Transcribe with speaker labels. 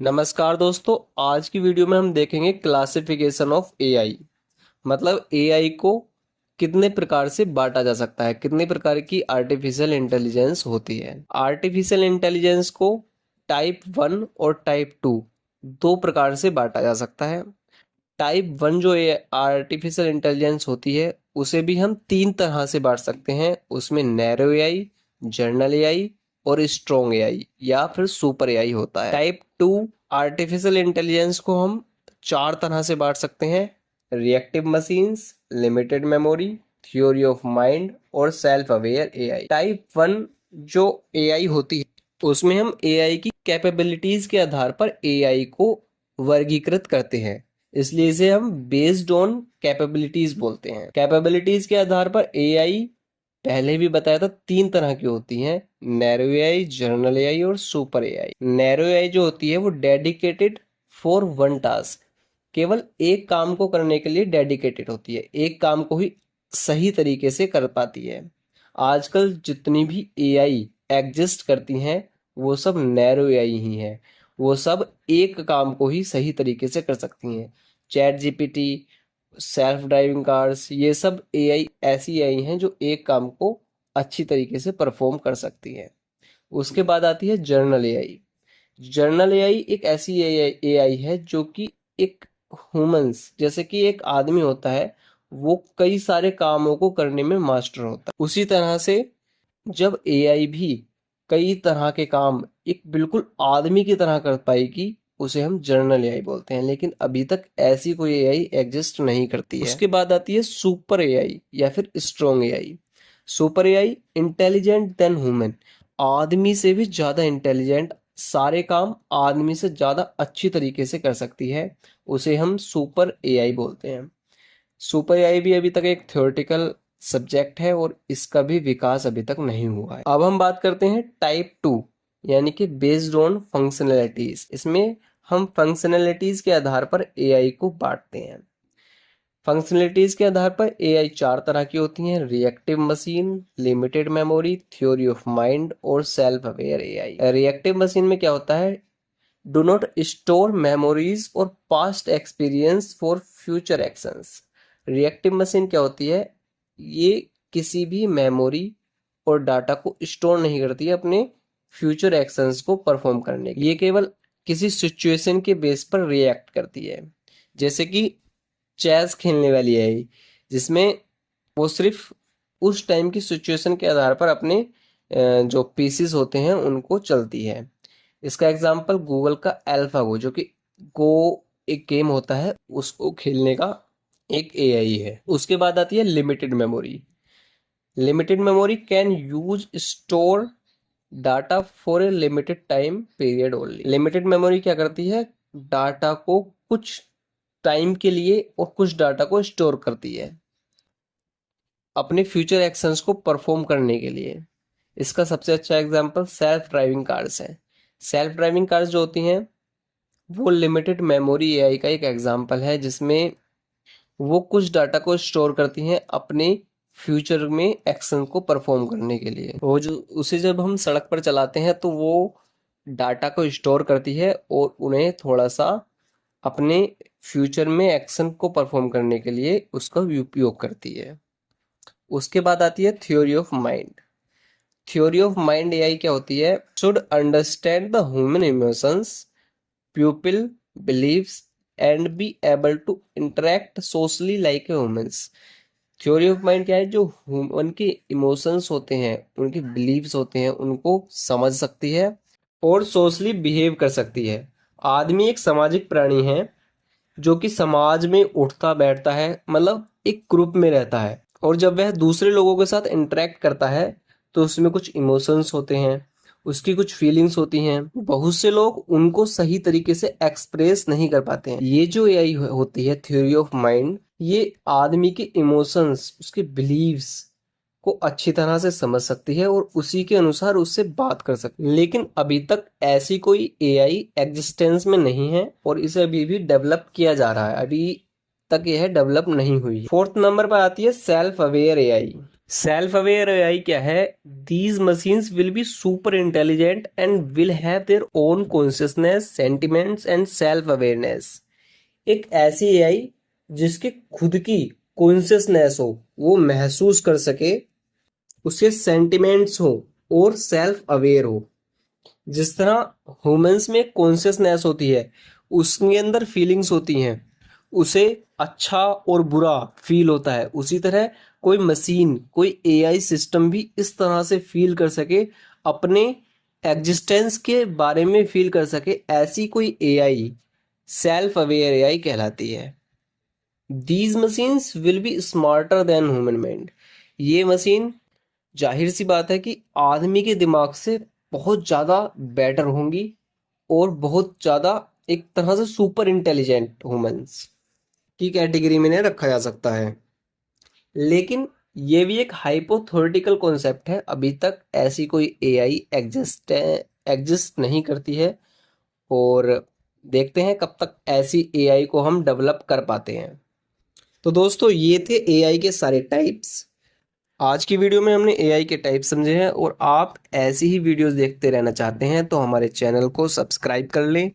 Speaker 1: नमस्कार दोस्तों। आज की वीडियो में हम देखेंगे क्लासिफिकेशन ऑफ एआई। मतलब एआई को कितने प्रकार से बांटा जा सकता है, कितने प्रकार की आर्टिफिशियल इंटेलिजेंस होती है। आर्टिफिशियल इंटेलिजेंस को टाइप 1 और टाइप 2 दो प्रकार से बांटा जा सकता है। टाइप 1 जो आर्टिफिशियल इंटेलिजेंस होती है उसे भी हम तीन तरह से बांट सकते हैं। उसमें नैरो एआई, जर्नल एआई और स्ट्रॉन्ग एआई या फिर सुपर एआई होता है। टाइप 2 आर्टिफिशियल इंटेलिजेंस को हम चार तरह से बांट सकते हैं: reactive machines, limited memory, theory of mind और सेल्फ अवेयर एआई। टाइप 1 जो एआई होती है उसमें हम एआई की कैपेबिलिटीज के आधार पर एआई को वर्गीकृत करते हैं, इसलिए इसे हम बेस्ड ऑन कैपेबिलिटीज बोलते हैं। कैपेबिलिटीज के आधार पर एआई पहले भी बताया था तीन तरह की होती हैं: नैरो एआई, जर्नल एआई और सुपर एआई। नैरो एआई जो होती है वो डेडिकेटेड फॉर वन टास्क, केवल एक काम को करने के लिए डेडिकेटेड होती है, एक काम को ही सही तरीके से कर पाती है। आजकल जितनी भी एआई एग्जिस्ट करती हैं वो सब नैरो एआई ही हैं। वो सब एक काम को ही सही तरीके से कर सकती हैं। Chat GPT, self driving cars, ये सब एआई ऐसी एआई हैं जो एक काम को अच्छी तरीके से परफॉर्म कर सकती हैं। उसके बाद आती है जर्नल एआई। जर्नल एआई एक ऐसी एआई है जो कि एक ह्यूमंस जैसे कि एक आदमी होता है, वो कई सारे कामों को करने में मास्टर होता है। उसी तरह से जब एआई भी कई तरह के काम एक बिल्कुल आदमी की तरह कर पाएगी उसे हम जर्नल एआई बोलते हैं। लेकिन अभी तक ऐसी कोई एआई एग्जिस्ट नहीं करती है। उसके बाद आती है सुपर एआई या फिर strong AI. Super AI intelligent then human, आदमी से भी ज्यादा इंटेलिजेंट, सारे काम आदमी से ज्यादा अच्छी तरीके से कर सकती है, उसे हम सुपर एआई बोलते हैं। सुपर एआई भी अभी तक एक थ्योरेटिकल सब्जेक्ट है और इसका भी विकास अभी तक नहीं हुआ है। अब हम बात करते हैं टाइप 2 यानी कि बेस्ड ऑन फंक्शनैलिटीज। इसमें हम फंक्शनैलिटीज के आधार पर एआई को बांटते हैं। फंक्शनलिटीज के आधार पर एआई चार तरह की होती हैं: reactive machine, limited memory, theory of mind और self aware AI. Reactive machine में क्या होता है? डू नॉट स्टोर मेमोरीज और past experience for future actions. Reactive machine क्या होती है? ये किसी भी मेमोरी और डाटा को स्टोर नहीं करती है अपने फ्यूचर एक्शंस को परफॉर्म करने के लिए। ये केवल किसी सिचुएशन के बेस पर रिएक्ट करती है। जैसे कि चेस खेलने वाली है, जिसमें वो सिर्फ उस टाइम की सिचुएशन के आधार पर अपने जो पीसेस होते हैं उनको चलती है। इसका एग्जांपल गूगल का एल्फागो, जो कि गो एक गेम होता है, उसको खेलने का एक एआई है। उसके बाद आती है limited memory. Limited memory can use store data for a limited time period only. Limited memory क्या करती है? डाटा को कुछ टाइम के लिए और कुछ डाटा को स्टोर करती है अपने फ्यूचर एक्शंस को परफॉर्म करने के लिए। इसका सबसे अच्छा एग्जांपल सेल्फ ड्राइविंग कार्स है। सेल्फ ड्राइविंग कार्स जो होती हैं वो लिमिटेड मेमोरी एआई का एक एग्जांपल है, जिसमें वो कुछ डाटा को स्टोर करती हैं अपने फ्यूचर में एक्शन को परफॉर्म करने के लिए। वो जो उसे जब हम सड़क पर चलाते हैं तो वो डाटा को स्टोर करती है और उन्हें थोड़ा सा अपने फ्यूचर में एक्शन को परफॉर्म करने के लिए उसका उपयोग करती है। उसके बाद आती है theory of mind. Theory of mind AI क्या होती है? Should understand the human emotions, pupil believes and be able to interact socially like a humans। Theory of mind क्या है? जो उनके इमोशंस होते हैं, उनके बिलीव्स होते हैं, उनको समझ सकती है और सोशली बिहेव कर सकती है। आदमी एक सामाजिक प्राणी है जो कि समाज में उठता बैठता है, मतलब एक ग्रुप में रहता है, और जब वह दूसरे लोगों के साथ इंटरेक्ट करता है तो उसमें कुछ इमोशंस होते हैं, उसकी कुछ फीलिंग्स होती हैं। बहुत से लोग उनको सही तरीके से एक्सप्रेस नहीं कर पाते हैं। ये जो एआई होती है थ्योरी ऑफ माइंड, ये आदमी के इमोशंस, उसके बिलीव्स को अच्छी तरह से समझ सकती है और उसी के अनुसार उससे बात कर सकती है। लेकिन अभी तक ऐसी कोई एआई एग्जिस्टेंस में नहीं है और इसे अभी भी डेवलप किया जा रहा है, अभी तक यह डेवलप नहीं हुई। फोर्थ नंबर पर आती है self aware AI. Self aware AI क्या है? These machines will be super intelligent and will have their own consciousness, sentiments and self awareness. एक ऐसी एआई जिसके खुद की कॉन्शियसनेस हो, वो महसूस कर सके, उसके सेंटिमेंट्स हो और सेल्फ अवेयर हो। जिस तरह ह्यूमंस में कॉन्शियसनेस होती है, उसके अंदर फीलिंग्स होती हैं, उसे अच्छा और बुरा फील होता है, उसी तरह कोई मशीन, कोई एआई सिस्टम भी इस तरह से फील कर सके, अपने एग्जिस्टेंस के बारे में फील कर सके, ऐसी कोई एआई सेल्फ अवेयर एआई कहलाती है। These machines will be smarter than human mind. ये मशीन जाहिर सी बात है कि आदमी के दिमाग से बहुत ज़्यादा बेटर होंगी और बहुत ज़्यादा एक तरह से सुपर इंटेलिजेंट ह्यूमंस की कैटेगरी में इन्हें रखा जा सकता है। लेकिन ये भी एक हाइपोथेटिकल कॉन्सेप्ट है, अभी तक ऐसी कोई एआई एग्जिस्ट नहीं करती है और देखते हैं कब तक ऐसी एआई को हम डेवलप कर पाते हैं। तो दोस्तों, ये थे एआई के सारे टाइप्स। आज की वीडियो में हमने एआई के टाइप समझे हैं, और आप ऐसी ही वीडियोस देखते रहना चाहते हैं तो हमारे चैनल को सब्सक्राइब कर लें